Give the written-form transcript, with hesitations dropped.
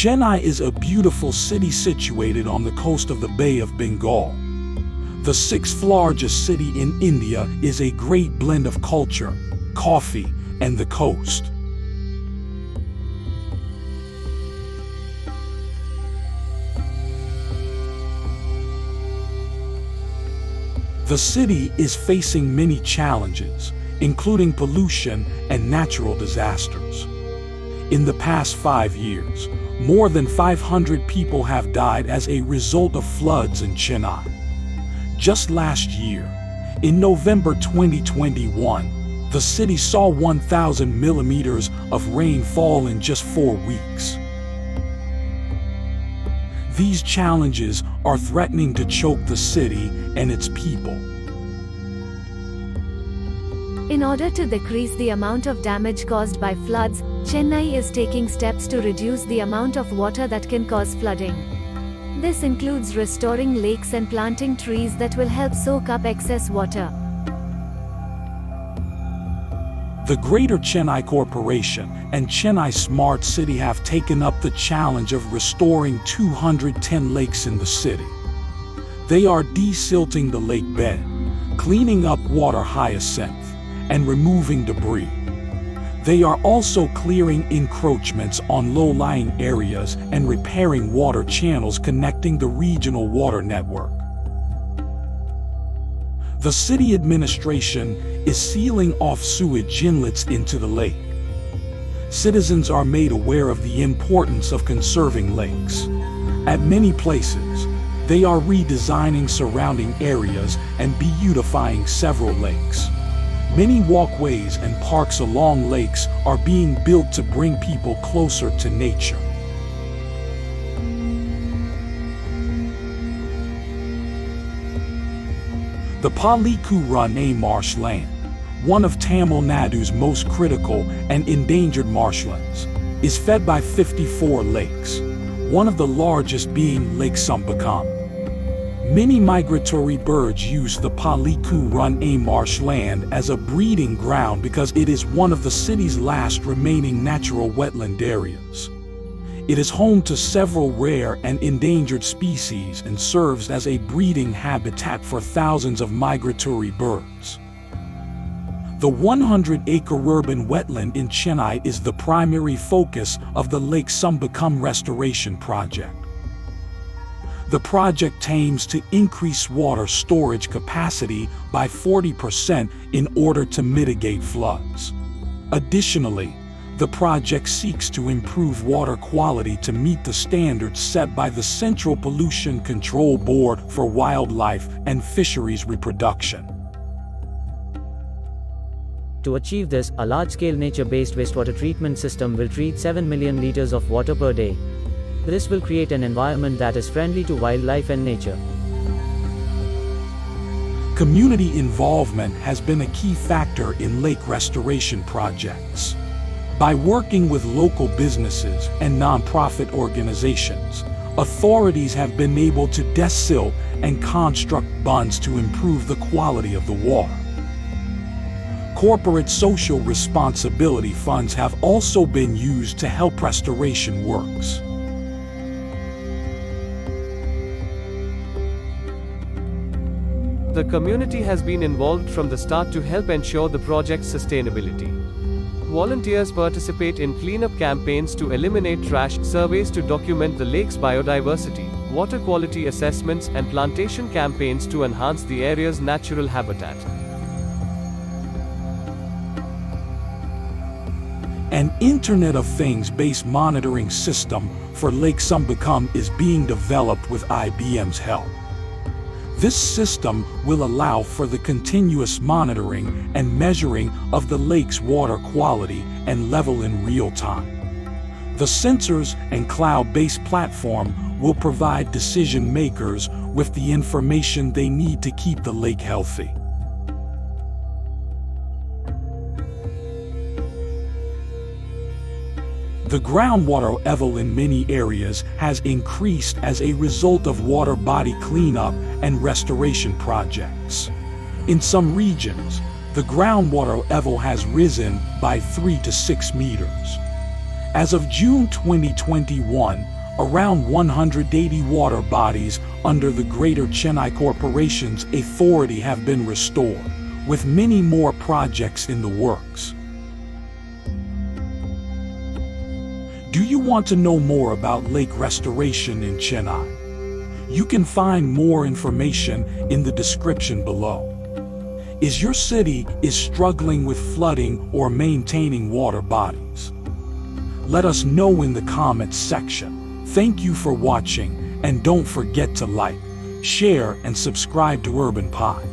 Chennai is a beautiful city situated on the coast of the Bay of Bengal. The sixth largest city in India is a great blend of culture, coffee, and the coast. The city is facing many challenges, including pollution and natural disasters. In the past 5 years, more than 500 people have died as a result of floods in Chennai. Just last year, in November 2021, the city saw 1,000 millimeters of rain fall in just 4 weeks. These challenges are threatening to choke the city and its people. In order to decrease the amount of damage caused by floods, Chennai is taking steps to reduce the amount of water that can cause flooding. This includes restoring lakes and planting trees that will help soak up excess water. The Greater Chennai Corporation and Chennai Smart City have taken up the challenge of restoring 210 lakes in the city. They are desilting the lake bed, cleaning up water hyacinth, and removing debris. They are also clearing encroachments on low-lying areas and repairing water channels connecting the regional water network. The city administration is sealing off sewage inlets into the lake. Citizens are made aware of the importance of conserving lakes. At many places, they are redesigning surrounding areas and beautifying several lakes. Many walkways and parks along lakes are being built to bring people closer to nature. The Palikuranai marshland, one of Tamil Nadu's most critical and endangered marshlands, is fed by 54 lakes, one of the largest being Lake Sembakkam. Many migratory birds use the Palikuranai marshland as a breeding ground because it is one of the city's last remaining natural wetland areas. It is home to several rare and endangered species and serves as a breeding habitat for thousands of migratory birds. The 100-acre urban wetland in Chennai is the primary focus of the Lake Sembakkam restoration project. The project aims to increase water storage capacity by 40% in order to mitigate floods. Additionally, the project seeks to improve water quality to meet the standards set by the Central Pollution Control Board for wildlife and fisheries reproduction. To achieve this, a large-scale nature-based wastewater treatment system will treat 7 million liters of water per day. This will create an environment that is friendly to wildlife and nature. Community involvement has been a key factor in lake restoration projects. By working with local businesses and nonprofit organizations, authorities have been able to desilt and construct bunds to improve the quality of the water. Corporate social responsibility funds have also been used to help restoration works. The community has been involved from the start to help ensure the project's sustainability. Volunteers participate in cleanup campaigns to eliminate trash, surveys to document the lake's biodiversity, water quality assessments, and plantation campaigns to enhance the area's natural habitat. An Internet of Things-based monitoring system for Lake Sembakkam is being developed with IBM's help. This system will allow for the continuous monitoring and measuring of the lake's water quality and level in real time. The sensors and cloud-based platform will provide decision makers with the information they need to keep the lake healthy. The groundwater level in many areas has increased as a result of water body cleanup and restoration projects. In some regions, the groundwater level has risen by 3 to 6 meters. As of June 2021, around 180 water bodies under the Greater Chennai Corporation's authority have been restored, with many more projects in the works. Do you want to know more about lake restoration in Chennai? You can find more information in the description below. Is your city struggling with flooding or maintaining water bodies? Let us know in the comments section. Thank you for watching, and don't forget to like, share, and subscribe to Urban Pod.